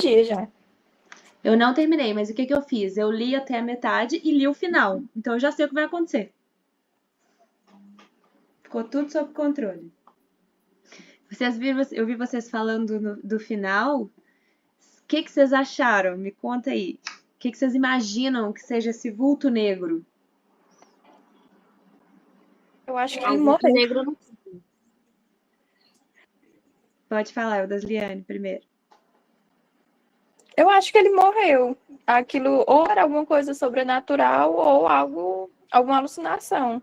assisti já. Eu não terminei, mas o que eu fiz? Eu li até a metade e li o final. Então eu já sei o que vai acontecer. Ficou tudo sob controle. Eu vi vocês falando do final. O que vocês acharam? Me conta aí. O que vocês imaginam que seja esse vulto negro? Eu acho que O ele vulto morreu. negro não. Pode falar, o das Liane primeiro. Eu acho que ele morreu. Aquilo ou era alguma coisa sobrenatural ou alguma alucinação.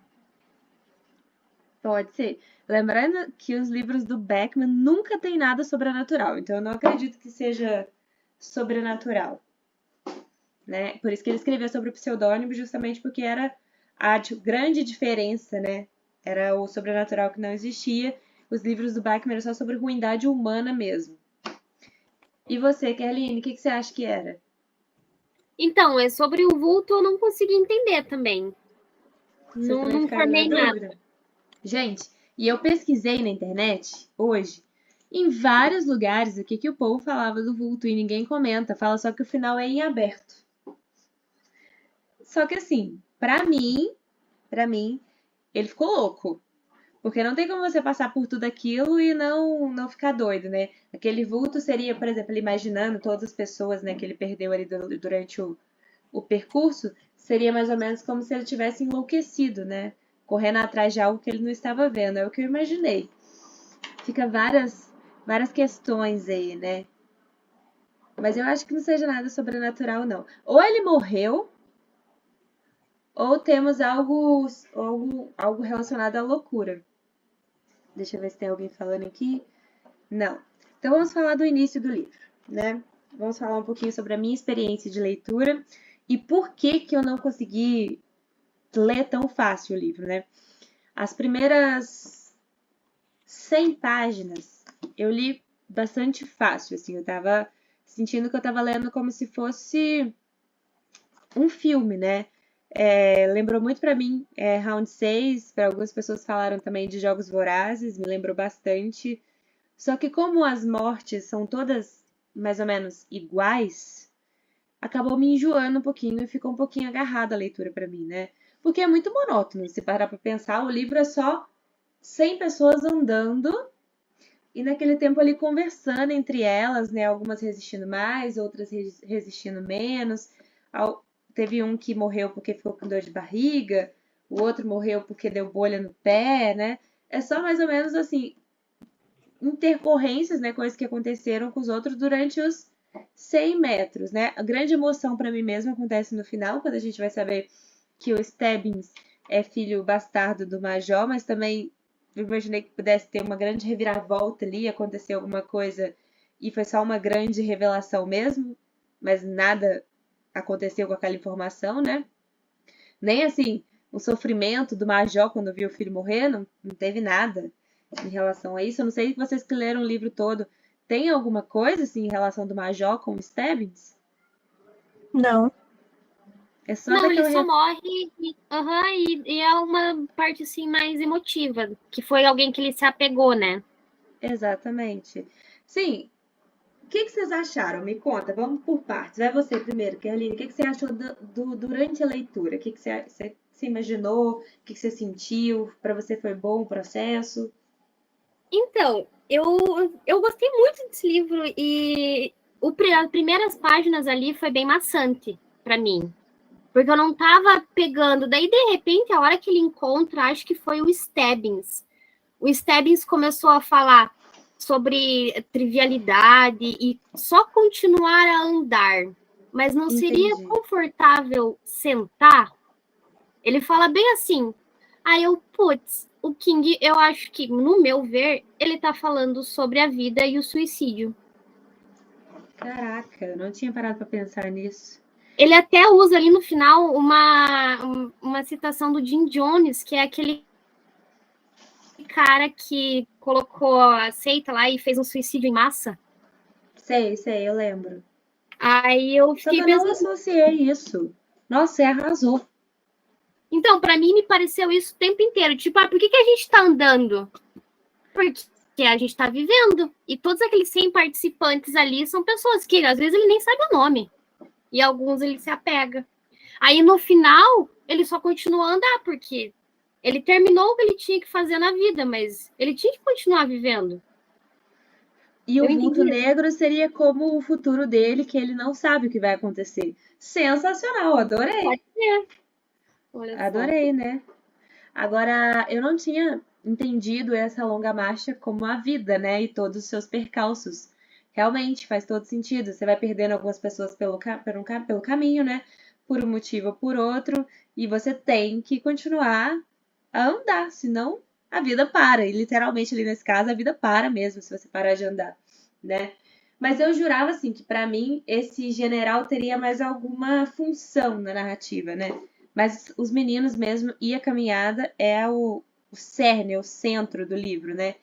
Pode ser. Lembrando que os livros do Beckman nunca tem nada sobrenatural, então eu não acredito que seja sobrenatural. Né? Por isso que ele escreveu sobre o pseudônimo, justamente porque era a grande diferença, né? Era o sobrenatural que não existia. Os livros do Beckman eram só sobre ruindade humana mesmo. E você, Kerline, o que você acha que era? Então, é sobre o vulto eu não consegui entender também. Vocês também Não ficaram na formei nada. dúvida? Gente, e eu pesquisei na internet hoje, em vários lugares, o que o povo falava do vulto e ninguém comenta, fala só que o final é em aberto. Só que assim, pra mim, ele ficou louco. Porque não tem como você passar por tudo aquilo e não ficar doido, né? Aquele vulto seria, por exemplo, ele imaginando todas as pessoas, né, que ele perdeu ali durante o percurso, seria mais ou menos como se ele tivesse enlouquecido, né? Correndo atrás de algo que ele não estava vendo. É o que eu imaginei. Fica várias questões aí, né? Mas eu acho que não seja nada sobrenatural, não. Ou ele morreu, ou temos algo relacionado à loucura. Deixa eu ver se tem alguém falando aqui. Não. Então vamos falar do início do livro, né? Vamos falar um pouquinho sobre a minha experiência de leitura e por que eu não consegui ler tão fácil o livro, né? As primeiras 100 páginas eu li bastante fácil, assim, eu tava sentindo que eu tava lendo como se fosse um filme, né? Lembrou muito pra mim Round 6, para algumas pessoas falaram também de Jogos Vorazes, me lembrou bastante. Só que como as mortes são todas mais ou menos iguais, acabou me enjoando um pouquinho e ficou um pouquinho agarrada a leitura pra mim, né? Porque é muito monótono, se parar pra pensar, o livro é só 100 pessoas andando e naquele tempo ali conversando entre elas, né? Algumas resistindo mais, outras resistindo menos. Teve um que morreu porque ficou com dor de barriga, o outro morreu porque deu bolha no pé, né? É só mais ou menos assim, intercorrências, né? Coisas que aconteceram com os outros durante os 100 metros, né? A grande emoção para mim mesma acontece no final, quando a gente vai saber que o Stebbins é filho bastardo do Major, mas também eu imaginei que pudesse ter uma grande reviravolta ali, acontecer alguma coisa e foi só uma grande revelação mesmo, mas nada aconteceu com aquela informação, né? Nem assim, o sofrimento do Major quando viu o filho morrer, não teve nada em relação a isso. Eu não sei se vocês que leram o livro todo, tem alguma coisa assim em relação do Major com o Stebbins? Não. É só Não, ele daquela só morre e é uma parte assim mais emotiva, que foi alguém que ele se apegou, né? Exatamente. Sim. O que vocês acharam? Me conta, vamos por partes. Vai você primeiro, Kerline. O que você achou durante a leitura? O que você imaginou? O que você sentiu? Para você foi bom o processo? Então, eu gostei muito desse livro e as primeiras páginas ali foi bem maçante para mim. Porque eu não tava pegando. Daí, de repente, a hora que ele encontra, acho que foi o Stebbins. O Stebbins começou a falar sobre trivialidade e só continuar a andar. Mas não seria Entendi. confortável sentar? Ele fala bem assim. Aí eu, putz, o King, eu acho que, no meu ver, ele tá falando sobre a vida e o suicídio. Caraca, eu não tinha parado para pensar nisso. Ele até usa ali no final uma citação do Jim Jones, que é aquele cara que colocou a seita lá e fez um suicídio em massa. Sei, eu lembro. Aí eu Só fiquei que eu não pensando. associei isso. Nossa, você arrasou. Então, pra mim, me pareceu isso o tempo inteiro. Tipo, por que a gente tá andando? Porque que a gente está vivendo. E todos aqueles 100 participantes ali são pessoas que, às vezes, ele nem sabe o nome. E alguns ele se apega. Aí, no final, ele só continua a andar, porque ele terminou o que ele tinha que fazer na vida, mas ele tinha que continuar vivendo. E o Eu vulto entendi isso. negro seria como o futuro dele, que ele não sabe o que vai acontecer. Sensacional, adorei. Pode ser. Olha só. Adorei, né? Agora, eu não tinha entendido essa longa marcha como a vida, né? E todos os seus percalços. Realmente faz todo sentido. Você vai perdendo algumas pessoas pelo caminho, né? Por um motivo ou por outro. E você tem que continuar a andar, senão a vida para. E literalmente ali nesse caso, a vida para mesmo, se você parar de andar, né? Mas eu jurava, assim, que pra mim esse general teria mais alguma função na narrativa, né? Mas os meninos mesmo e a caminhada é o cerne, o centro do livro, né?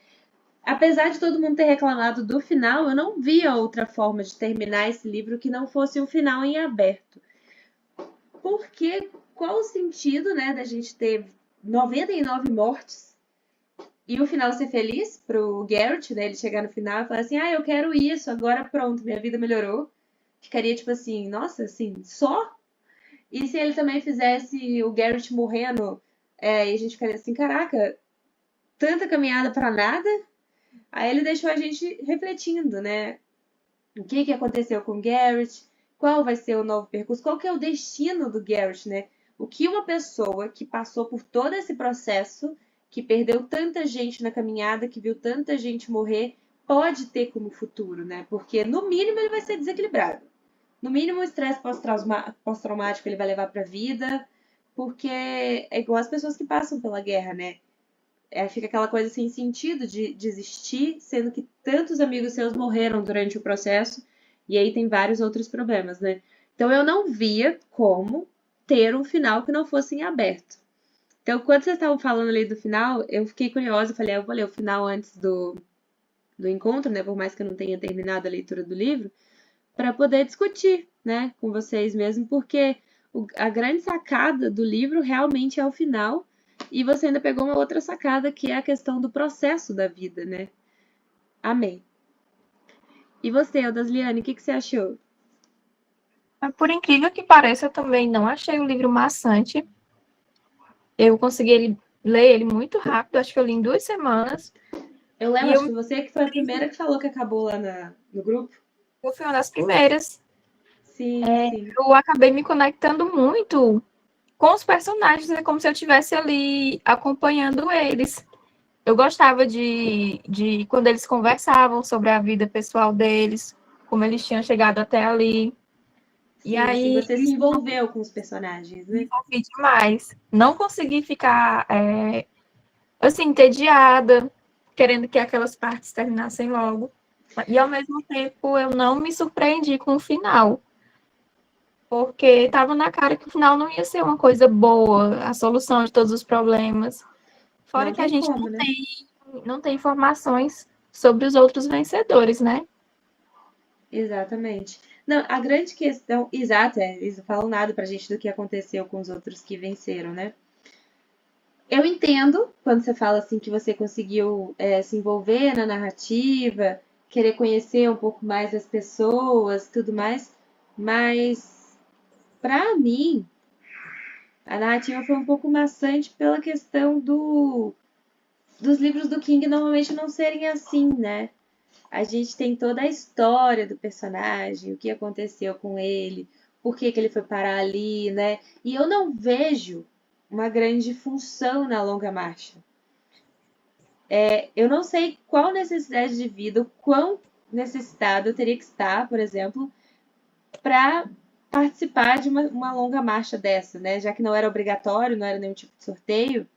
Apesar de todo mundo ter reclamado do final, eu não via outra forma de terminar esse livro que não fosse um final em aberto. Porque qual o sentido, né, da gente ter 99 mortes e o final ser feliz pro Garrett, né? Ele chegar no final e falar assim, eu quero isso, agora pronto, minha vida melhorou. Ficaria tipo assim, nossa, assim, só? E se ele também fizesse o Garrett morrendo, e a gente ficaria assim, caraca, tanta caminhada pra nada? Aí ele deixou a gente refletindo, né? O que aconteceu com o Garrett? Qual vai ser o novo percurso? Qual que é o destino do Garrett, né? O que uma pessoa que passou por todo esse processo, que perdeu tanta gente na caminhada, que viu tanta gente morrer, pode ter como futuro, né? Porque, no mínimo, ele vai ser desequilibrado. No mínimo, o estresse pós-traumático ele vai levar para a vida, porque é igual as pessoas que passam pela guerra, né? Fica aquela coisa sem sentido de desistir, sendo que tantos amigos seus morreram durante o processo, e aí tem vários outros problemas, né? Então eu não via como ter um final que não fosse em aberto. Então, quando vocês estavam falando ali do final, eu fiquei curiosa, falei, eu vou ler o final antes do encontro, né? Por mais que eu não tenha terminado a leitura do livro, para poder discutir, né, com vocês mesmo, porque a grande sacada do livro realmente é o final, e você ainda pegou uma outra sacada, que é a questão do processo da vida, né? Amei. E você, Odasliane, o que você achou? Por incrível que pareça, eu também não achei o livro maçante. Eu consegui ler ele muito rápido, acho que eu li em 2 semanas. Eu lembro, E acho que você que foi a primeira que falou que acabou lá no grupo. eu fui uma das primeiras. Sim, sim. Eu acabei me conectando muito com os personagens, é como se eu estivesse ali acompanhando eles. Eu gostava de quando eles conversavam sobre a vida pessoal deles, como eles tinham chegado até ali. E Sim, aí, você se envolveu com os personagens, me né? envolvi demais. Não consegui ficar, assim, entediada, querendo que aquelas partes terminassem logo. E, ao mesmo tempo, eu não me surpreendi com o final, porque estava na cara que o final não ia ser uma coisa boa, a solução de todos os problemas. Fora Não que a tem gente como, né? não tem informações sobre os outros vencedores, né? Exatamente. Não, a grande questão, exato, eles não falam nada pra gente do que aconteceu com os outros que venceram, né? Eu entendo quando você fala assim que você conseguiu se envolver na narrativa, querer conhecer um pouco mais as pessoas, tudo mais, mas pra mim a narrativa foi um pouco maçante pela questão dos livros do King normalmente não serem assim, né? A gente tem toda a história do personagem, o que aconteceu com ele, por que ele foi parar ali, né? E eu não vejo uma grande função na longa marcha. Eu não sei qual necessidade de vida, o quão necessitado eu teria que estar, por exemplo, para participar de uma longa marcha dessa, né? Já que não era obrigatório, não era nenhum tipo de sorteio.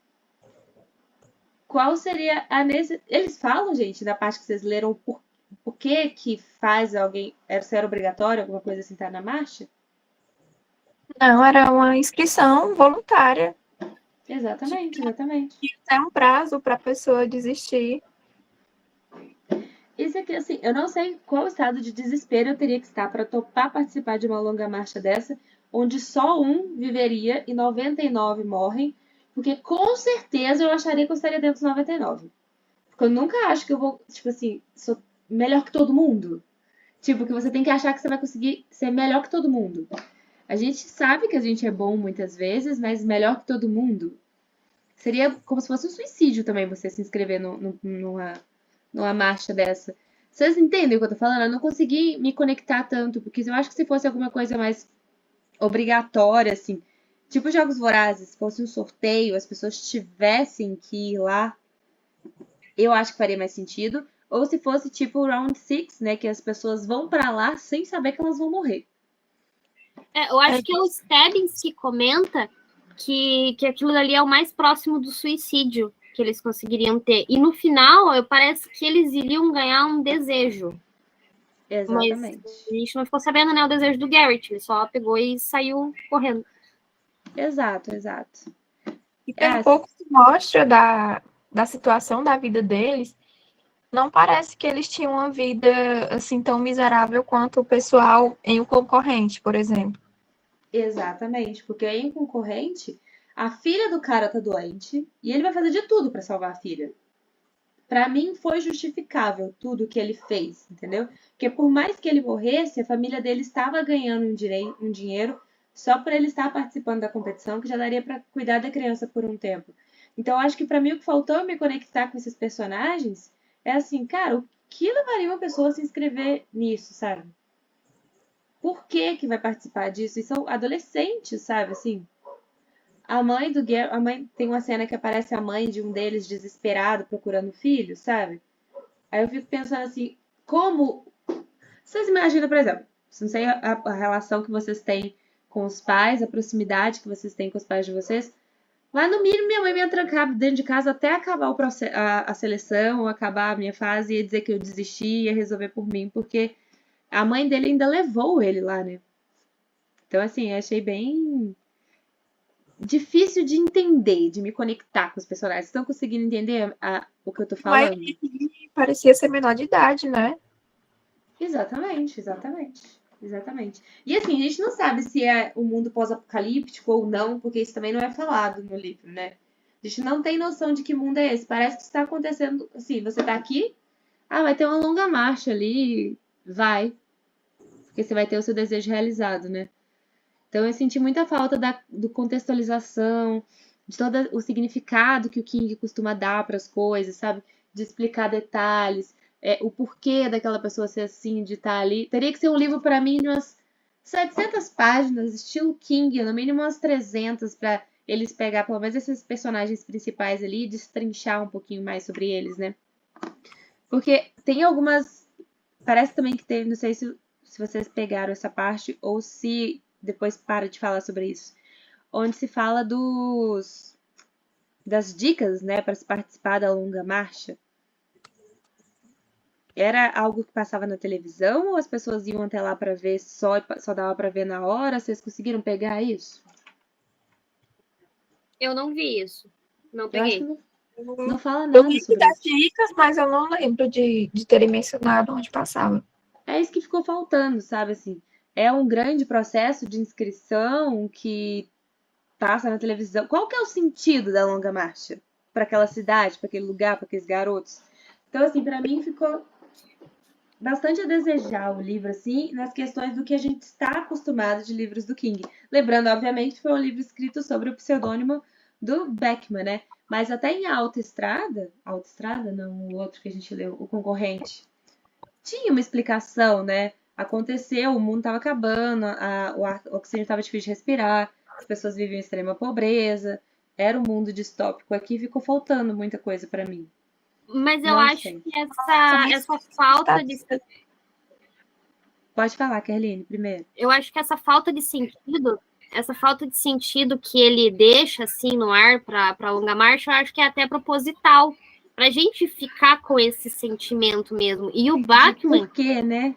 Qual seria a necessidade? Eles falam, gente, na parte que vocês leram, por que que faz alguém. Se era obrigatório, alguma coisa assim, estar na marcha? Não, era uma inscrição voluntária. Exatamente, exatamente. Tinha até um prazo para a pessoa desistir. Isso aqui, assim, eu não sei qual estado de desespero eu teria que estar para topar participar de uma longa marcha dessa, onde só um viveria e 99 morrem, porque com certeza eu acharia que eu estaria dentro dos 99. Porque eu nunca acho que eu vou, tipo assim, sou melhor que todo mundo. Tipo, que você tem que achar que você vai conseguir ser melhor que todo mundo. A gente sabe que a gente é bom muitas vezes, mas melhor que todo mundo seria como se fosse um suicídio também você se inscrever numa marcha dessa. Vocês entendem o que eu tô falando? Eu não consegui me conectar tanto, porque eu acho que se fosse alguma coisa mais obrigatória, assim, tipo Jogos Vorazes, se fosse um sorteio, as pessoas tivessem que ir lá, eu acho que faria mais sentido. Ou se fosse tipo o Round Six, né, que as pessoas vão pra lá sem saber que elas vão morrer. Eu acho que é o Stebbins que comenta que aquilo dali é o mais próximo do suicídio que eles conseguiriam ter. E no final, parece que eles iriam ganhar um desejo. Exatamente. Mas a gente não ficou sabendo, né, o desejo do Garrett. Ele só pegou e saiu correndo. Exato, exato. E pelo pouco que mostra da situação da vida deles, não parece que eles tinham uma vida assim tão miserável quanto o pessoal em O Concorrente, por exemplo. Exatamente, porque aí em concorrente, a filha do cara tá doente e ele vai fazer de tudo pra salvar a filha. Pra mim foi justificável tudo que ele fez, entendeu? Porque por mais que ele morresse, a família dele estava ganhando um dinheiro só por ele estar participando da competição, que já daria pra cuidar da criança por um tempo. Então eu acho que pra mim o que faltou me conectar com esses personagens é assim, cara, o que levaria uma pessoa a se inscrever nisso, sabe? Por que que vai participar disso? E são adolescentes, sabe? Assim, a mãe do Gary, a mãe tem uma cena que aparece a mãe de um deles desesperado procurando o filho, sabe? Aí eu fico pensando assim, como vocês imaginam, por exemplo, não sei a relação que vocês têm com os pais, a proximidade que vocês têm com os pais de vocês, mas no mínimo minha mãe me ia trancar dentro de casa até acabar a seleção, ou acabar a minha fase e ia dizer que eu desisti e ia resolver por mim, porque a mãe dele ainda levou ele lá, né? Então, assim, achei bem difícil de entender, de me conectar com os personagens. Estão conseguindo entender o que eu tô falando? Mas parecia ser menor de idade, né? Exatamente, exatamente. Exatamente. E assim, a gente não sabe se é o mundo pós-apocalíptico ou não, porque isso também não é falado no livro, né? A gente não tem noção de que mundo é esse. Parece que está acontecendo assim, você tá aqui, vai ter uma longa marcha ali, vai. Porque você vai ter o seu desejo realizado, né? Então eu senti muita falta do contextualização, de todo o significado que o King costuma dar para as coisas, sabe? De explicar detalhes, o porquê daquela pessoa ser assim, de estar ali. Teria que ser um livro para mim de umas 700 páginas, estilo King, no mínimo umas 300, para eles pegar pelo menos esses personagens principais ali e destrinchar um pouquinho mais sobre eles, né? Porque tem algumas. Parece também que tem, não sei se vocês pegaram essa parte ou se depois para de falar sobre isso, onde se fala das dicas, né, para se participar da longa marcha. Era algo que passava na televisão ou as pessoas iam até lá para ver só dava para ver na hora? Vocês conseguiram pegar isso? Eu não vi isso. Não Eu acho peguei. que não fala Eu nada lembro sobre das isso. dicas, mas eu não lembro de terem mencionado onde passava. É isso que ficou faltando, sabe assim? É um grande processo de inscrição que passa na televisão. Qual que é o sentido da longa marcha para aquela cidade, para aquele lugar, para aqueles garotos? Então, assim, para mim ficou bastante a desejar o livro, assim, nas questões do que a gente está acostumado de livros do King. Lembrando, obviamente, que foi um livro escrito sobre o pseudônimo do Beckman, né? Mas até em Alta Estrada não, o outro que a gente leu, o Concorrente, tinha uma explicação, né? Aconteceu, o mundo estava acabando, o oxigênio estava difícil de respirar, as pessoas viviam em extrema pobreza, era um mundo distópico. Aqui ficou faltando muita coisa para mim. Mas eu Não acho sei. que essa falta de. Pode falar, Kerline, primeiro. Eu acho que essa falta de sentido que ele deixa assim no ar para longa marcha, eu acho que é até proposital, para a gente ficar com esse sentimento mesmo. E o Bachman. Por quê, né?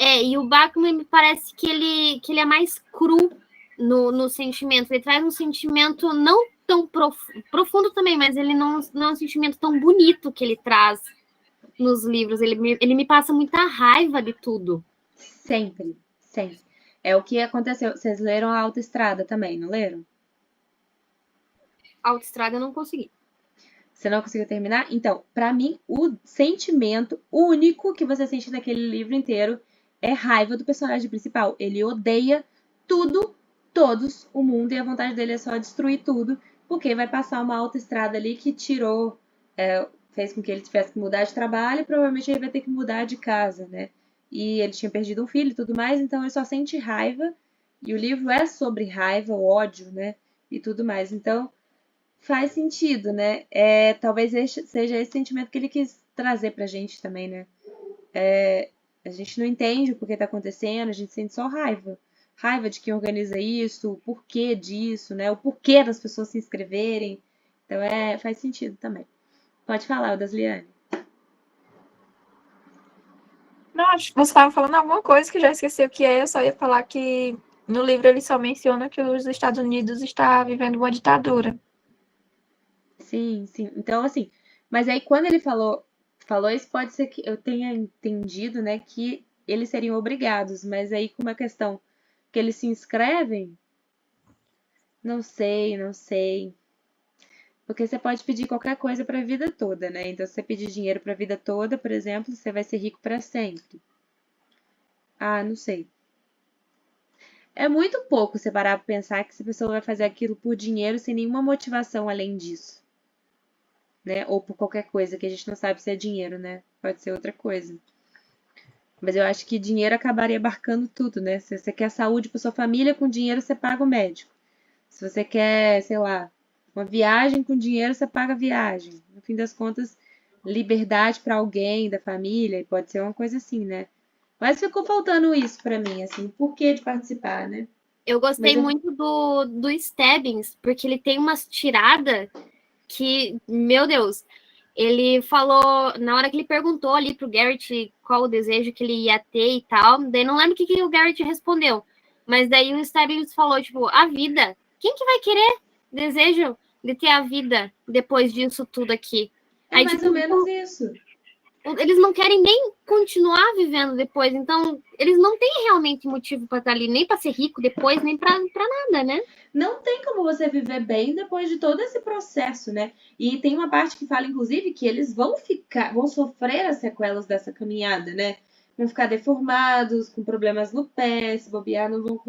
E o Bachman me parece que ele é mais cru no sentimento. Ele traz um sentimento não tão profundo também, mas ele não é um sentimento tão bonito que ele traz nos livros. Ele me passa muita raiva de tudo. Sempre, sempre. É o que aconteceu. Vocês leram a Autoestrada também, não leram? Autoestrada eu não consegui. Você não conseguiu terminar? Então, pra mim, o sentimento único que você sente naquele livro inteiro é raiva do personagem principal. Ele odeia tudo, todos, o mundo, e a vontade dele é só destruir tudo, porque vai passar uma autoestrada ali que tirou, fez com que ele tivesse que mudar de trabalho e provavelmente ele vai ter que mudar de casa, né? E ele tinha perdido um filho e tudo mais, então ele só sente raiva, e o livro é sobre raiva, ódio, né? E tudo mais. Então, faz sentido, né? Talvez seja esse sentimento que ele quis trazer pra gente também, né? A gente não entende o porquê tá acontecendo, a gente sente só raiva. Raiva de quem organiza isso, o porquê disso, né? O porquê das pessoas se inscreverem. Então, faz sentido também. Pode falar, Dasliane. Não, acho que você estava falando alguma coisa que eu já esqueci o que é. Eu só ia falar que no livro ele só menciona que os Estados Unidos está vivendo uma ditadura. Sim, sim. Então, assim, mas aí quando ele falou isso, pode ser que eu tenha entendido, né, que eles seriam obrigados, mas aí com uma questão que eles se inscrevem, não sei, não sei. Porque você pode pedir qualquer coisa para a vida toda, né? Então, se você pedir dinheiro para a vida toda, por exemplo, você vai ser rico para sempre. Ah, não sei. É muito pouco você parar para pensar que essa pessoa vai fazer aquilo por dinheiro sem nenhuma motivação além disso, né? Ou por qualquer coisa que a gente não sabe se é dinheiro, né? Pode ser outra coisa. Mas eu acho que dinheiro acabaria abarcando tudo, né? Se você quer saúde para sua família, com dinheiro você paga o médico. Se você quer, sei lá, uma viagem com dinheiro, você paga a viagem. No fim das contas, liberdade para alguém da família, pode ser uma coisa assim, né? Mas ficou faltando isso para mim, assim, o porquê de participar, né? Eu Mas gostei muito do Stebbins, porque ele tem umas tiradas que, meu Deus, ele falou, na hora que ele perguntou ali pro Garrett qual o desejo que ele ia ter e tal, daí não lembro o que o Garrett respondeu, mas daí o Stebbins falou, tipo, a vida. Quem que vai querer desejo de ter a vida depois disso tudo aqui? é Aí, mais tipo, ou menos isso. eles não querem nem continuar vivendo depois, então eles não têm realmente motivo para estar ali, nem para ser rico depois, nem para nada, né? Não tem como você viver bem depois de todo esse processo, né? E tem uma parte que fala, inclusive, que eles vão sofrer as sequelas dessa caminhada, né? Vão ficar deformados, com problemas no pé, se bobear, não vão.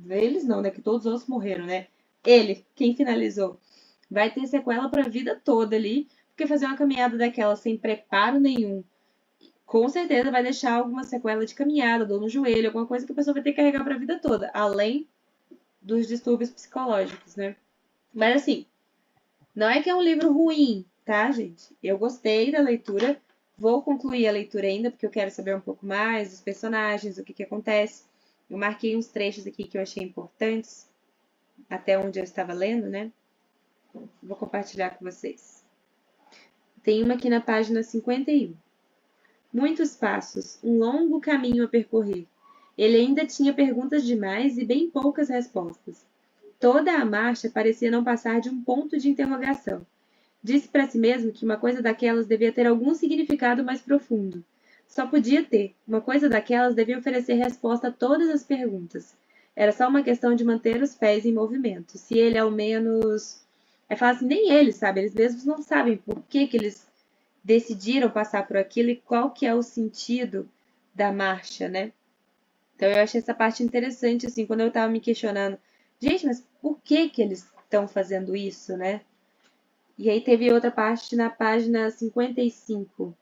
Eles não, né? Que todos os outros morreram, né? Ele, quem finalizou, vai ter sequela para a vida toda ali, porque fazer uma caminhada daquela sem preparo nenhum, com certeza vai deixar alguma sequela de caminhada, dor no joelho, alguma coisa que a pessoa vai ter que carregar para a vida toda, além dos distúrbios psicológicos, né? Mas assim, não é que é um livro ruim, tá, gente? Eu gostei da leitura, vou concluir a leitura ainda, porque eu quero saber um pouco mais dos personagens, o que acontece. Eu marquei uns trechos aqui que eu achei importantes, até onde eu estava lendo, né? Vou compartilhar com vocês. Tem uma aqui na página 51. Muitos passos, um longo caminho a percorrer. Ele ainda tinha perguntas demais e bem poucas respostas. Toda a marcha parecia não passar de um ponto de interrogação. Disse para si mesmo que uma coisa daquelas devia ter algum significado mais profundo. Só podia ter. Uma coisa daquelas devia oferecer resposta a todas as perguntas. Era só uma questão de manter os pés em movimento. Se ele ao menos. É fácil, nem eles, sabe? Eles mesmos não sabem por que eles decidiram passar por aquilo e qual que é o sentido da marcha, né? Então eu achei essa parte interessante, assim, quando eu estava me questionando, gente, mas por que eles estão fazendo isso, né? E aí teve outra parte na página 55,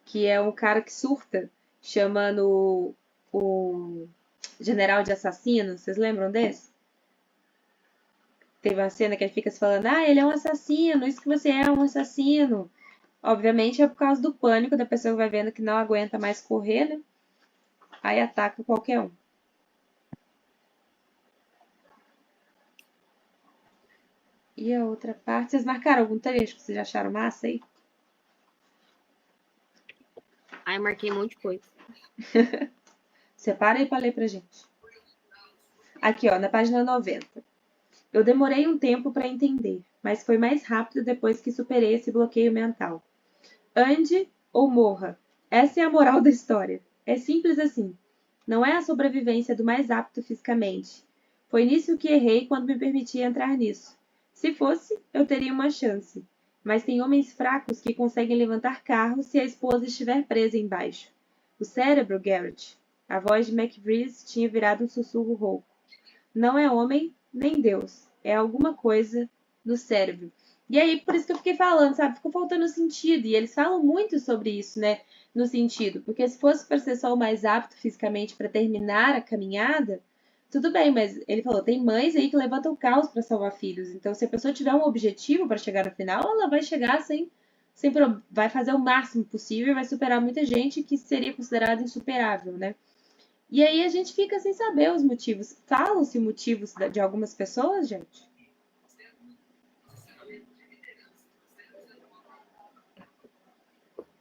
que é um cara que surta, chamando o general de assassino. Vocês lembram desse? Teve uma cena que ele fica se falando, ele é um assassino, isso que você é um assassino. Obviamente é por causa do pânico da pessoa que vai vendo que não aguenta mais correr, né? Aí ataca qualquer um. E a outra parte, vocês marcaram algum trecho que vocês acharam massa aí? Aí eu marquei um monte de coisa. Separa aí para ler pra gente. Aqui, ó, na página 90. Eu demorei um tempo para entender, mas foi mais rápido depois que superei esse bloqueio mental. Ande ou morra. Essa é a moral da história. É simples assim. Não é a sobrevivência do mais apto fisicamente. Foi nisso que errei quando me permiti entrar nisso. Se fosse, eu teria uma chance. Mas tem homens fracos que conseguem levantar carros se a esposa estiver presa embaixo. O cérebro, Garrett. A voz de McBride tinha virado um sussurro rouco. Não é homem, nem Deus. É alguma coisa no cérebro. E aí, por isso que eu fiquei falando, sabe? Ficou faltando sentido. E eles falam muito sobre isso, né? No sentido. Porque se fosse para ser só o mais apto fisicamente para terminar a caminhada, tudo bem, mas ele falou, tem mães aí que levantam carros para salvar filhos. Então, se a pessoa tiver um objetivo para chegar no final, ela vai chegar vai fazer o máximo possível e vai superar muita gente que seria considerada insuperável, né? E aí a gente fica sem saber os motivos. Falam-se motivos de algumas pessoas, gente?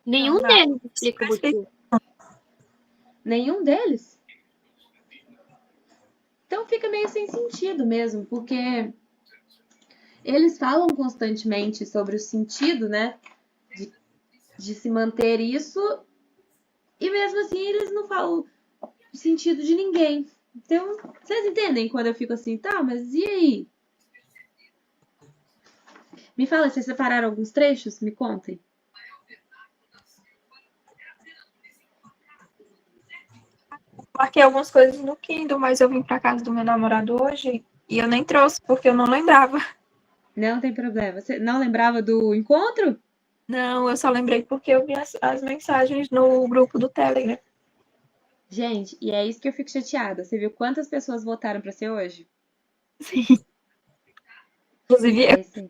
Nenhum Não. deles explica o motivo. Nenhum deles? Então fica meio sem sentido mesmo, porque eles falam constantemente sobre o sentido, né? De se manter isso, e mesmo assim eles não falam o sentido de ninguém. Então, vocês entendem quando eu fico assim, tá, mas e aí? Me fala, vocês separaram alguns trechos? Me contem. Marquei algumas coisas no Kindle, mas eu vim para casa do meu namorado hoje e eu nem trouxe porque eu não lembrava. Não tem problema. Você não lembrava do encontro? Não, eu só lembrei porque eu vi as mensagens no grupo do Telegram. Gente, e é isso que eu fico chateada. Você viu quantas pessoas votaram para ser hoje? Inclusive, eu. Sim.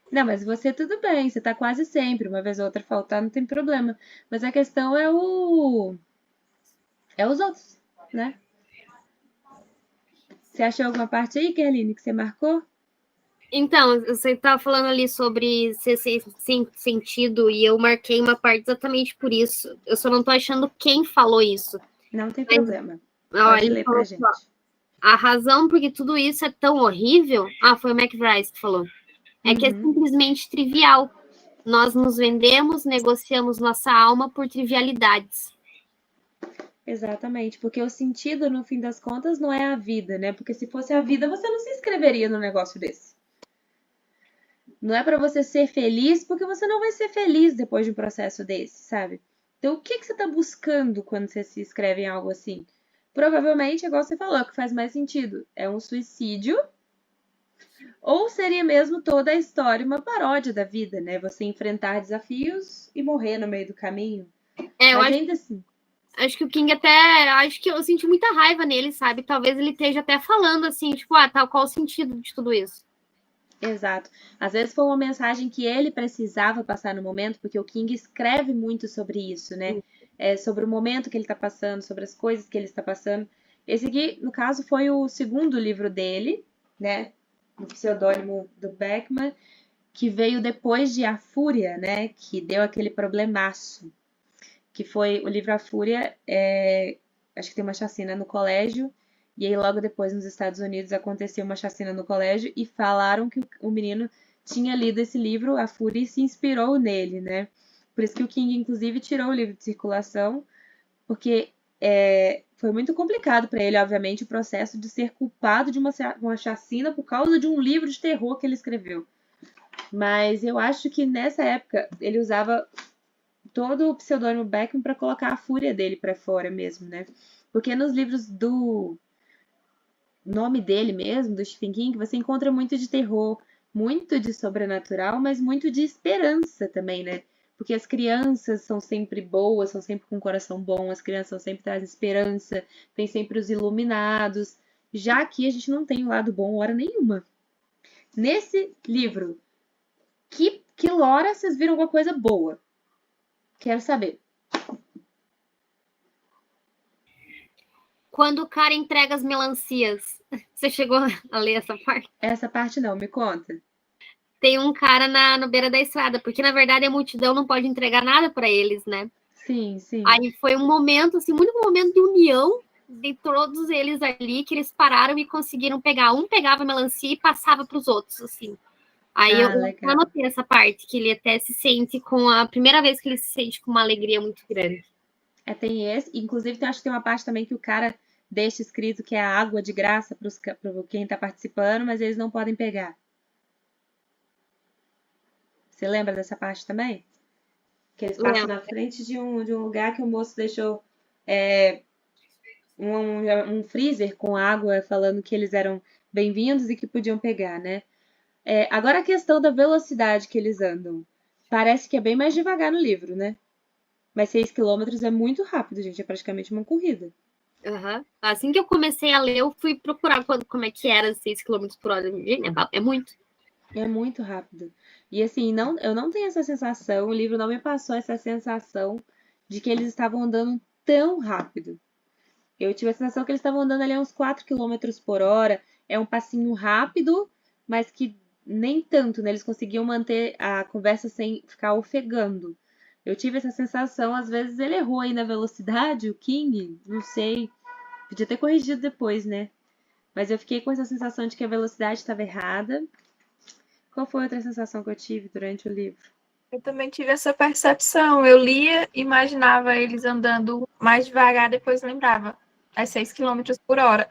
Não, mas você tudo bem, você tá quase sempre. Uma vez ou outra faltar, não tem problema. Mas a questão é os outros, né? Você achou alguma parte aí, Kerline, que você marcou? Então, você estava falando ali sobre ser sem sentido, e eu marquei uma parte exatamente por isso. Eu só não tô achando quem falou isso. Não tem problema. Ó, Pode ele ler falou pra assim, gente. ó, a razão por que tudo isso é tão horrível... Ah, foi o McBride que falou. É que é simplesmente trivial. Nós nos vendemos, negociamos nossa alma por trivialidades. Exatamente, porque o sentido, no fim das contas, não é a vida, né? Porque se fosse a vida, você não se inscreveria num negócio desse. Não é para você ser feliz, porque você não vai ser feliz depois de um processo desse, sabe? Então, o que você está buscando quando você se inscreve em algo assim? Provavelmente, igual você falou, que faz mais sentido. É um suicídio, ou seria mesmo toda a história uma paródia da vida, né? Você enfrentar desafios e morrer no meio do caminho. Eu Mas ainda assim. acho que o King até... Acho que eu senti muita raiva nele, sabe? Talvez ele esteja até falando assim, tipo, tal, qual o sentido de tudo isso? Exato. Às vezes foi uma mensagem que ele precisava passar no momento, porque o King escreve muito sobre isso, né? Sobre o momento que ele está passando, sobre as coisas que ele está passando. Esse aqui, no caso, foi o segundo livro dele, né? No pseudônimo do Beckman, que veio depois de A Fúria, né? Que deu aquele problemaço. Que foi o livro A Fúria, acho que tem uma chacina no colégio, e aí logo depois nos Estados Unidos aconteceu uma chacina no colégio e falaram que o menino tinha lido esse livro, A Fúria, e se inspirou nele, né? Por isso que o King, inclusive, tirou o livro de circulação, porque foi muito complicado para ele, obviamente, o processo de ser culpado de uma chacina por causa de um livro de terror que ele escreveu. Mas eu acho que nessa época ele usava todo o pseudônimo Beckman para colocar a fúria dele para fora mesmo, né? Porque nos livros do nome dele mesmo, do Stephen King, você encontra muito de terror, muito de sobrenatural, mas muito de esperança também, né? Porque as crianças são sempre boas, são sempre com um coração bom, as crianças sempre trazem esperança, tem sempre os iluminados. Já aqui a gente não tem o lado bom hora nenhuma. Nesse livro, que hora vocês viram alguma coisa boa? Quero saber. Quando o cara entrega as melancias. Você chegou a ler essa parte? Essa parte não, me conta. Tem um cara na beira da estrada, porque na verdade a multidão não pode entregar nada para eles, né? Sim, sim. Aí foi um momento, assim, muito momento de união de todos eles ali, que eles pararam e conseguiram pegar. Um pegava a melancia e passava para os outros, assim. Aí eu anotei essa parte, que ele até se sente com a primeira vez que ele se sente com uma alegria muito grande. Tem esse, inclusive acho que tem uma parte também que o cara deixa escrito que é a água de graça para quem está participando, mas eles não podem pegar. Você lembra dessa parte também? Que eles passam na frente de um lugar que o moço deixou um freezer com água, falando que eles eram bem-vindos e que podiam pegar, né? Agora a questão da velocidade que eles andam. Parece que é bem mais devagar no livro, né? Mas 6 quilômetros é muito rápido, gente. É praticamente uma corrida. Uhum. Assim que eu comecei a ler, eu fui procurar como é que era 6 km por hora. Gente, é muito. É muito rápido. E assim, eu não tenho essa sensação, o livro não me passou essa sensação de que eles estavam andando tão rápido. Eu tive a sensação que eles estavam andando ali a uns 4 quilômetros por hora. É um passinho rápido, mas que nem tanto, né? Eles conseguiam manter a conversa sem ficar ofegando. Eu tive essa sensação, às vezes ele errou aí na velocidade, o King, não sei. Podia ter corrigido depois, né? Mas eu fiquei com essa sensação de que a velocidade estava errada. Qual foi outra sensação que eu tive durante o livro? Eu também tive essa percepção. Eu lia, imaginava eles andando mais devagar, depois lembrava. É 6 quilômetros por hora.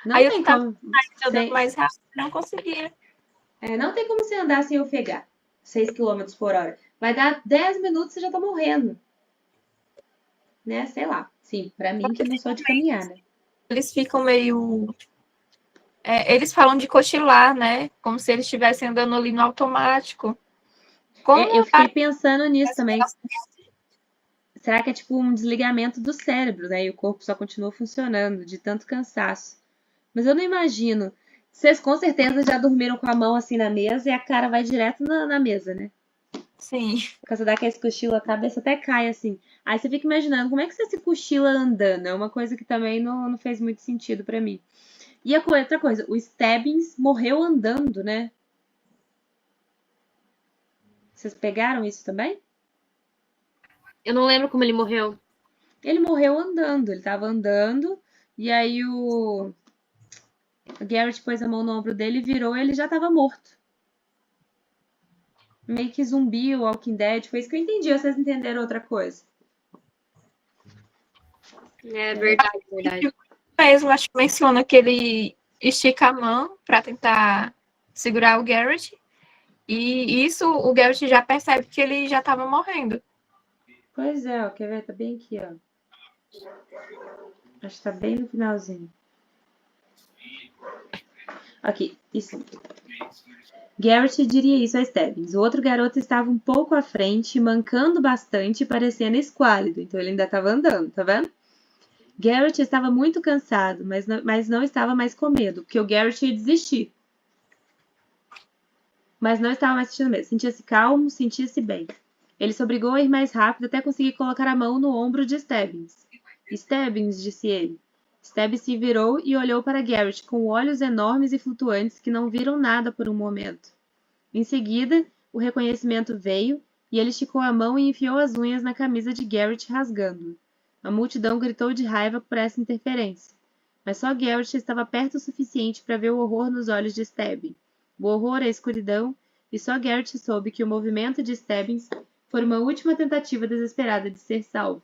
Não Aí eu tem tentava como. andando mais rápido, não conseguia. Não tem como você andar sem ofegar. 6 quilômetros por hora. Vai dar 10 minutos e você já tá morrendo. Né? Sei lá. Sim, pra mim que não sou de caminhar, né? Eles ficam meio. Eles falam de cochilar, né? Como se eles estivessem andando ali no automático. Eu fiquei pensando nisso também. Será que é tipo um desligamento do cérebro, né? E o corpo só continua funcionando de tanto cansaço. Mas eu não imagino. Vocês com certeza já dormiram com a mão assim na mesa e a cara vai direto na mesa, né? Sim. Quando você dá aquele cochilo, a cabeça até cai assim. Aí você fica imaginando como é que você se cochila andando. É uma coisa que também não fez muito sentido pra mim. E outra coisa, o Stebbins morreu andando, né? Vocês pegaram isso também? Eu não lembro como ele morreu. Ele morreu andando, ele tava andando, e aí o Garrett pôs a mão no ombro dele, virou e ele já tava morto. Meio que zumbi, o Walking Dead, foi isso que eu entendi. Ou vocês entenderam outra coisa? É verdade, verdade. Mesmo, acho que menciona que ele estica a mão para tentar segurar o Garrett. E isso o Garrett já percebe que ele já estava morrendo. Pois é, ó, quer ver? Tá bem aqui, ó. Acho que tá bem no finalzinho. Aqui, isso. Garrett diria isso a Stebbins. O outro garoto estava um pouco à frente, mancando bastante e parecendo esquálido. Então ele ainda estava andando, tá vendo? Garrett estava muito cansado, mas não estava mais com medo, porque o Garrett ia desistir. Mas não estava mais sentindo medo. Sentia-se calmo, sentia-se bem. Ele se obrigou a ir mais rápido até conseguir colocar a mão no ombro de Stebbins. Stebbins, disse ele. Stebbins se virou e olhou para Garrett com olhos enormes e flutuantes que não viram nada por um momento. Em seguida, o reconhecimento veio e ele esticou a mão e enfiou as unhas na camisa de Garrett, rasgando-a. A multidão gritou de raiva por essa interferência. Mas só Garrett estava perto o suficiente para ver o horror nos olhos de Stebbins. O horror, a escuridão, e só Garrett soube que o movimento de Stebbins foi uma última tentativa desesperada de ser salvo.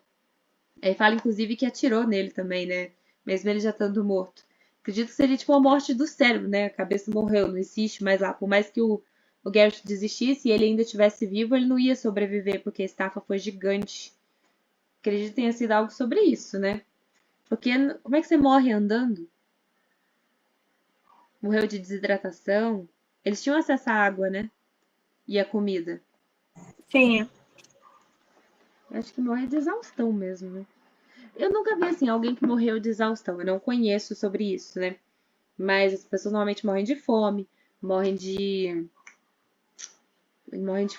Aí fala, inclusive, que atirou nele também, né? Mesmo ele já estando morto. Acredito que seria tipo uma morte do cérebro, né? A cabeça morreu, não existe mais lá. Por mais que o Garrett desistisse e ele ainda estivesse vivo, ele não ia sobreviver, porque a estafa foi gigante. Acredito que tenha sido algo sobre isso, né? Porque como é que você morre andando? Morreu de desidratação? Eles tinham acesso à água, né? E à comida. Sim. Acho que morre de exaustão mesmo, né? Eu nunca vi, assim, alguém que morreu de exaustão. Eu não conheço sobre isso, né? Mas as pessoas normalmente morrem de fome, morrem de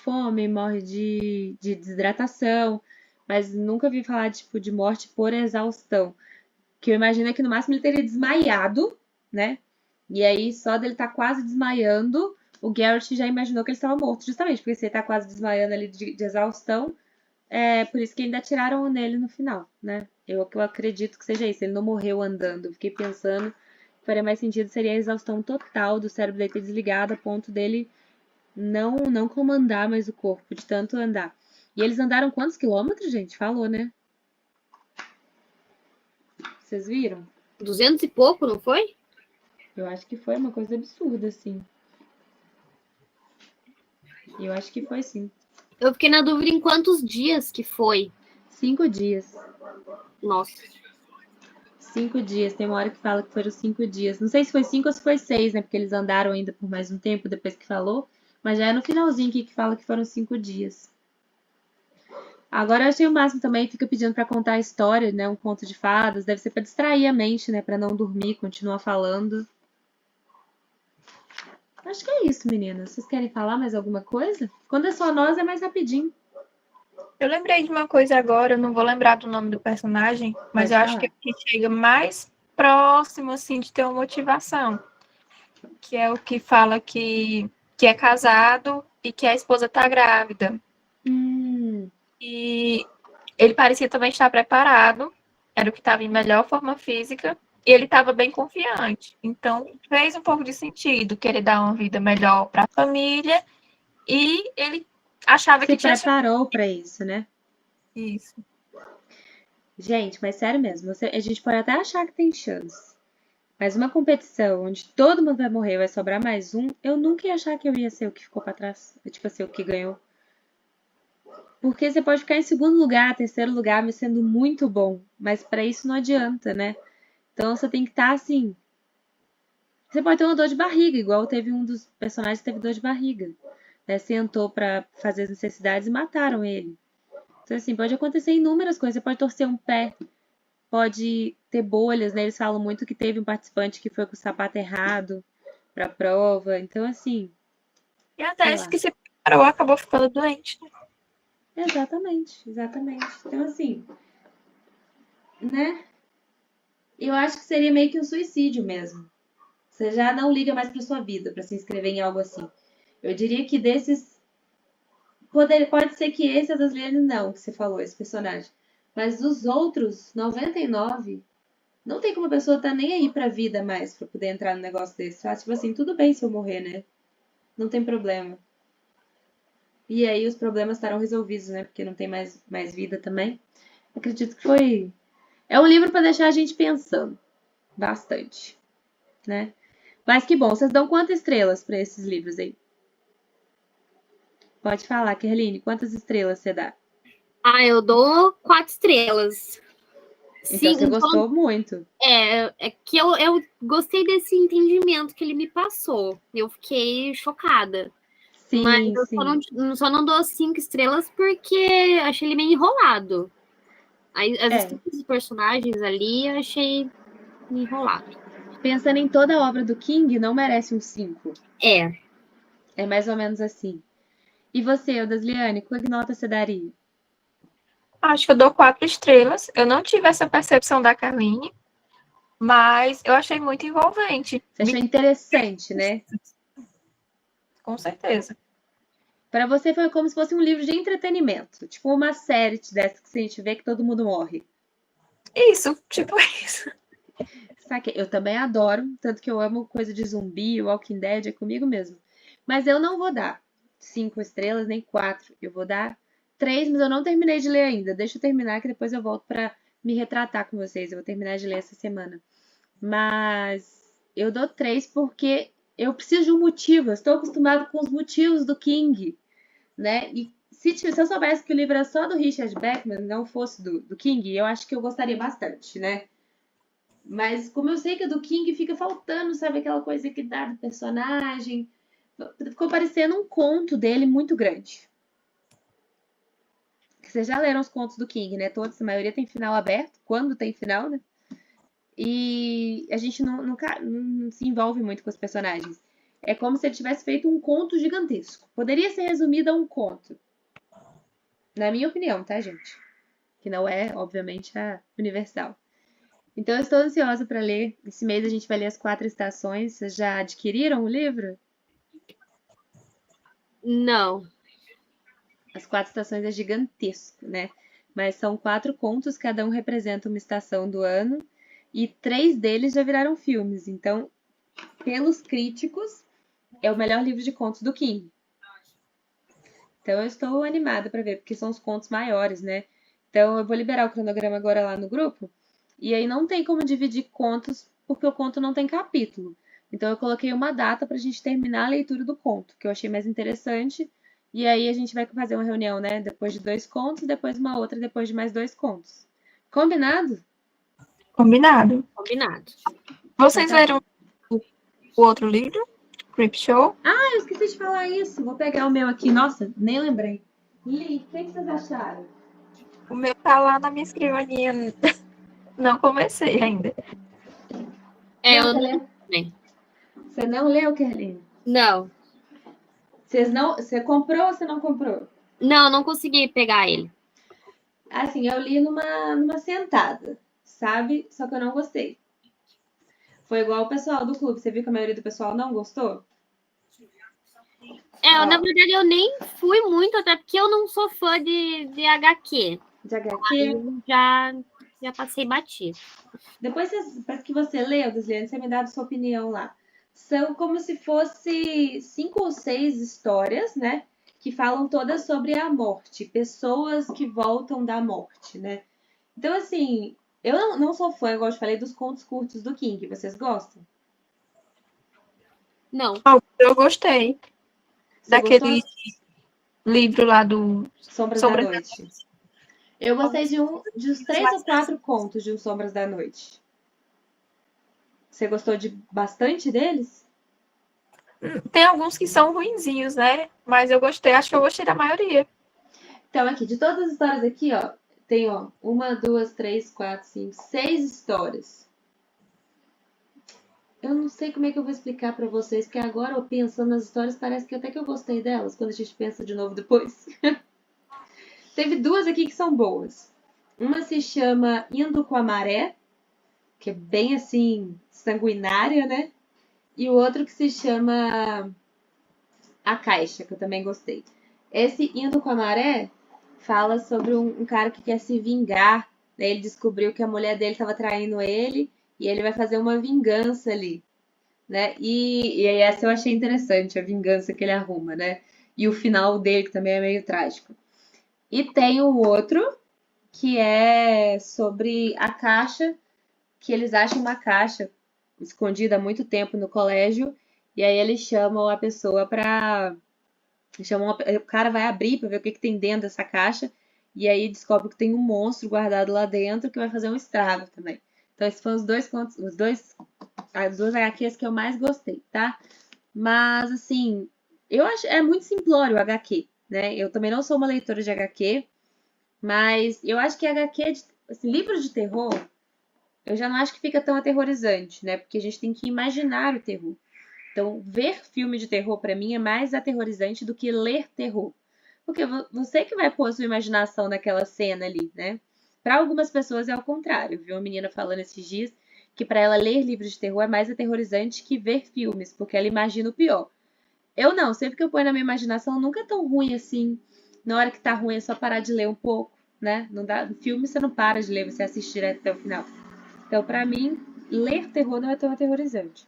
fome, morrem de desidratação, mas nunca vi falar tipo, de morte por exaustão. Que eu imagino é que no máximo ele teria desmaiado, né? E aí, só dele estar quase desmaiando, o Garrett já imaginou que ele estava morto, justamente porque se ele está quase desmaiando ali de exaustão, é por isso que ainda atiraram nele no final, né? Eu acredito que seja isso, ele não morreu andando. Eu fiquei pensando que faria mais sentido seria a exaustão total do cérebro dele ter desligado a ponto dele não comandar mais o corpo, de tanto andar. E eles andaram quantos quilômetros, gente? Falou, né? Vocês viram? 200 e pouco, não foi? Eu acho que foi uma coisa absurda, assim. Eu acho que foi sim. Eu fiquei na dúvida em quantos dias que foi. 5 dias. Nossa. 5 dias. Tem uma hora que fala que foram 5 dias. Não sei se foi 5 ou se foi 6, né? Porque eles andaram ainda por mais um tempo depois que falou. Mas já é no finalzinho aqui que fala que foram 5 dias. Agora eu achei o máximo também, fica pedindo pra contar a história, né? Um conto de fadas. Deve ser pra distrair a mente, né? Pra não dormir, continuar falando. Acho que é isso, meninas. Vocês querem falar mais alguma coisa? Quando é só nós, é mais rapidinho. Eu lembrei de uma coisa agora, eu não vou lembrar do nome do personagem, mas Pode eu acho que falar. é o que chega mais próximo, assim, de ter uma motivação, que é o que fala que é casado e que a esposa tá grávida. Hum, E ele parecia também estar preparado, era o que estava em melhor forma física, e ele estava bem confiante. Então, fez um pouco de sentido querer dar uma vida melhor para a família, e ele achava se que tinha preparou pra isso, né? isso. Gente, mas sério mesmo, a gente pode até achar que tem chance. Mas uma competição onde todo mundo vai morrer e vai sobrar mais um, eu nunca ia achar que eu ia ser o que ficou pra trás. Tipo assim, o que ganhou. Porque você pode ficar em segundo lugar, terceiro lugar, mas sendo muito bom. Mas pra isso não adianta, né? Então você tem que estar assim. Você pode ter uma dor de barriga, igual teve um dos personagens que teve dor de barriga. Né? Sentou pra fazer as necessidades e mataram ele. Então, assim, pode acontecer inúmeras coisas. Você pode torcer um pé, pode ter bolhas, né? Eles falam muito que teve um participante que foi com o sapato errado pra prova. Então, assim, E até sei esse lá. que se preparou acabou ficando doente. Exatamente, exatamente. Então, assim, né? Eu acho que seria meio que um suicídio mesmo. Você já não liga mais pra sua vida pra se inscrever em algo assim. Eu diria que desses. Pode ser que esse é das Liane não, que você falou, esse personagem. Mas dos outros, 99, não tem como a pessoa tá nem aí pra vida mais pra poder entrar no negócio desse. Fala, tipo assim, tudo bem se eu morrer, né? Não tem problema. E aí os problemas estarão resolvidos, né? Porque não tem mais vida também. Acredito que foi. É um livro pra deixar a gente pensando bastante, né? Mas que bom, vocês dão quantas estrelas pra esses livros aí? Pode falar, Kerline, quantas estrelas você dá? Ah, eu dou 4 estrelas. Então Sim, você então, gostou muito. é que eu gostei desse entendimento que ele me passou. Eu fiquei chocada. Mas Sim, eu sim. só não dou 5 estrelas porque achei ele meio enrolado. As É, histórias dos personagens ali eu achei enrolado. pensando em toda a obra do King, não merece um 5. É, É mais ou menos assim. E você, Odasliane, qual nota você daria? Acho que eu dou 4 estrelas. Eu não tive essa percepção da Carline, mas eu achei muito envolvente. Você achou interessante, né? Com certeza. Pra você foi como se fosse um livro de entretenimento, tipo uma série dessas que a gente vê que todo mundo morre. Isso, tipo isso. Sabe? Eu também adoro, tanto que eu amo coisa de zumbi, Walking Dead, é comigo mesmo. Mas eu não vou dar 5 estrelas, nem 4. Eu vou dar 3, mas eu não terminei de ler ainda. Deixa eu terminar que depois eu volto pra me retratar com vocês. Eu vou terminar de ler essa semana. Mas eu dou 3 porque eu preciso de um motivo. Eu estou acostumado com os motivos do King, né? E se eu soubesse que o livro era só do Richard Bachman, não fosse do King, eu acho que eu gostaria bastante, né? Mas como eu sei que é do King, fica faltando, sabe, aquela coisa que dá do personagem. Ficou parecendo um conto dele muito grande. Vocês já leram os contos do King, né? Todos, a maioria tem final aberto, quando tem final, né? E a gente não se envolve muito com os personagens. É como se ele tivesse feito um conto gigantesco. Poderia ser resumido a um conto. Na minha opinião, tá, gente? Que não é, obviamente, a universal. Então, eu estou ansiosa para ler. Esse mês a gente vai ler As Quatro Estações. Vocês já adquiriram o livro? não. As Quatro Estações é gigantesco, né? Mas são 4 contos, cada um representa uma estação do ano. E 3 deles já viraram filmes. Então, pelos críticos, é o melhor livro de contos do King. Então, eu estou animada para ver, porque são os contos maiores, né? Então, eu vou liberar o cronograma agora lá no grupo. E aí não tem como dividir contos, porque o conto não tem capítulo. Então eu coloquei uma data pra gente terminar a leitura do conto, que eu achei mais interessante. E aí a gente vai fazer uma reunião, né? Depois de 2 contos, depois uma outra, depois de mais 2 contos. Combinado? Combinado. Combinado. Vocês Tá bom. leram o outro livro? Creepshow? Eu esqueci de falar isso. Vou pegar o meu aqui. Nossa, nem lembrei. Li, o que vocês acharam? O meu tá lá na minha escrivaninha. Não comecei ainda. É, Não, eu você não. leu? Você não leu, Kerline? Não, Você comprou ou você não comprou? não consegui pegar ele. Assim, eu li numa sentada, sabe? Só que eu não gostei. Foi igual o pessoal do clube. Você viu que a maioria do pessoal não gostou? Na verdade, eu nem fui muito, até porque eu não sou fã de HQ. De HQ. Eu já passei batido. Depois que você leu, Desliane, você me dá a sua opinião lá. São como se fosse 5 ou 6 histórias, né? Que falam todas sobre a morte. Pessoas que voltam da morte, né? Então, assim, eu não sou fã, igual eu te falei, dos contos curtos do King. Vocês gostam? Não. Eu gostei. Você Daquele gostou? livro lá do Sombras da Noite. Eu gostei de uns 3 ou 4 contos de Os Sombras da Noite. Você gostou de bastante deles? Tem alguns que são ruinzinhos, né? Mas eu gostei, acho que eu gostei da maioria. Então, aqui, de todas as histórias aqui, ó, tem, ó, 1, 2, 3, 4, 5, 6 histórias. Eu não sei como é que eu vou explicar pra vocês, porque agora, eu pensando nas histórias, parece que até que eu gostei delas, quando a gente pensa de novo depois. Teve 2 aqui que são boas. Uma se chama Indo com a Maré, que é bem assim, sanguinária, né? E o outro que se chama A Caixa, que eu também gostei. Esse Indo com a Maré fala sobre um cara que quer se vingar, né? Ele descobriu que a mulher dele estava traindo ele e ele vai fazer uma vingança ali, né? E aí essa eu achei interessante, a vingança que ele arruma, né? E o final dele, que também é meio trágico. E tem o outro, que é sobre a caixa, que eles acham uma caixa escondida há muito tempo no colégio, e aí eles chamam a pessoa pra. O cara vai abrir pra ver o que tem dentro dessa caixa, e aí descobre que tem um monstro guardado lá dentro que vai fazer um estrago também. Então, esses foram os 2 contos, as 2 HQs que eu mais gostei, tá? Mas, assim, eu acho é muito simplório o HQ, né? Eu também não sou uma leitora de HQ, mas eu acho que HQ, assim, livro de terror, eu já não acho que fica tão aterrorizante, né? Porque a gente tem que imaginar o terror. Então, ver filme de terror pra mim é mais aterrorizante do que ler terror. Porque você que vai pôr a sua imaginação naquela cena ali, né? Para algumas pessoas é ao contrário. Vi uma menina falando esses dias que para ela ler livros de terror é mais aterrorizante que ver filmes, porque ela imagina o pior. Eu não, sempre que eu ponho na minha imaginação nunca é tão ruim assim. Na hora que tá ruim é só parar de ler um pouco, né? Não dá, no filme você não para de ler, você assiste direto até o final. Então, pra mim, ler terror não é tão aterrorizante.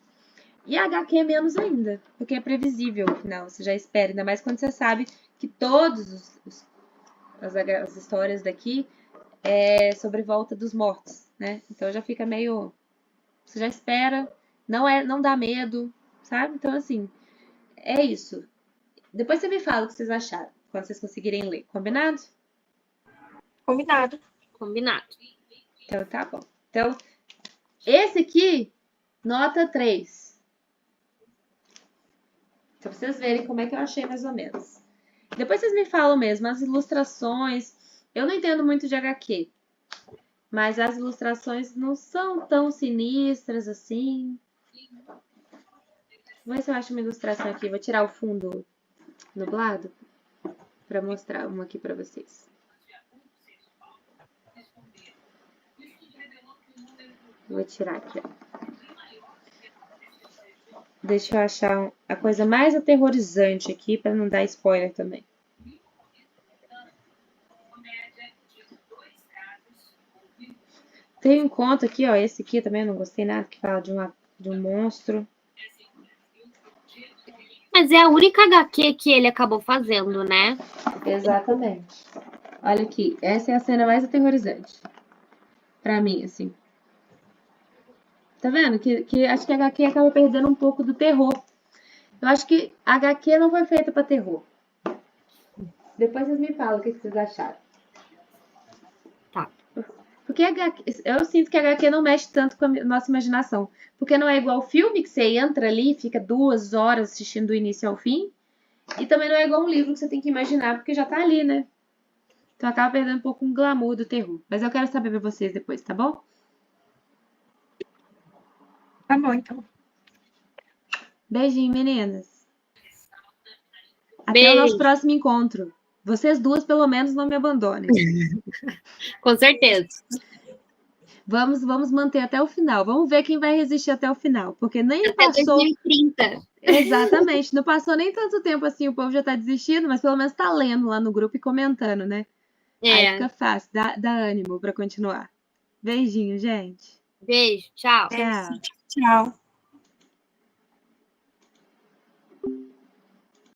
E a HQ é menos ainda, porque é previsível no final, você já espera, ainda mais quando você sabe que todas as histórias daqui é sobre volta dos mortos, né? Então já fica meio. Você já espera, não dá medo, sabe? Então, assim, é isso. Depois você me fala o que vocês acharam, quando vocês conseguirem ler, combinado? Combinado. Combinado. Então tá bom. Então, esse aqui, nota 3. Pra vocês verem como é que eu achei mais ou menos. Depois vocês me falam mesmo, as ilustrações. Eu não entendo muito de HQ, mas as ilustrações não são tão sinistras assim. Vou ver se eu acho uma ilustração aqui. Vou tirar o fundo nublado para mostrar uma aqui para vocês. Vou tirar aqui, ó. Deixa eu achar a coisa mais aterrorizante aqui para não dar spoiler também. Tem um conto aqui, ó, esse aqui também eu não gostei nada, que fala de um monstro. Mas é a única HQ que ele acabou fazendo, né? Exatamente. Olha aqui, essa é a cena mais aterrorizante. Pra mim, assim. Tá vendo? Que acho que a HQ acaba perdendo um pouco do terror. Eu acho que a HQ não foi feita pra terror. Depois vocês me falam o que vocês acharam. Tá. Porque eu sinto que a HQ não mexe tanto com a nossa imaginação. Porque não é igual o filme, que você entra ali e fica 2 horas assistindo do início ao fim. E também não é igual um livro que você tem que imaginar, porque já tá ali, né? Então acaba perdendo um pouco o glamour do terror. Mas eu quero saber pra vocês depois, tá bom? Tá bom, então. Beijinho, meninas. Até o Beijo. nosso próximo encontro. Vocês duas, pelo menos, não me abandonem. Com certeza. Vamos manter até o final. Vamos ver quem vai resistir até o final. Porque nem Até passou. 2030. Exatamente. Não passou nem tanto tempo assim, o povo já tá desistindo, mas pelo menos tá lendo lá no grupo e comentando, né? Aí fica fácil, dá ânimo pra continuar. Beijinho, gente. Beijo. Tchau. Tchau. Tchau.